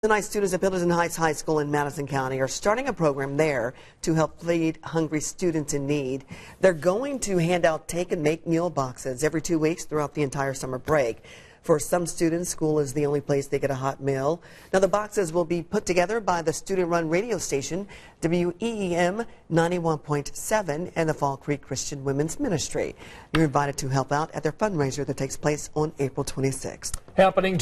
Tonight, students at Pendleton Heights High School in Madison County are starting a program there to help feed hungry students in need. They're going to hand out take and make meal boxes every 2 weeks throughout the entire summer break. For some students, school is the only place they get a hot meal. Now, the boxes will be put together by the student-run radio station WEEM 91.7 and the Fall Creek Christian Women's Ministry. You're invited to help out at their fundraiser that takes place on April 26th. Happening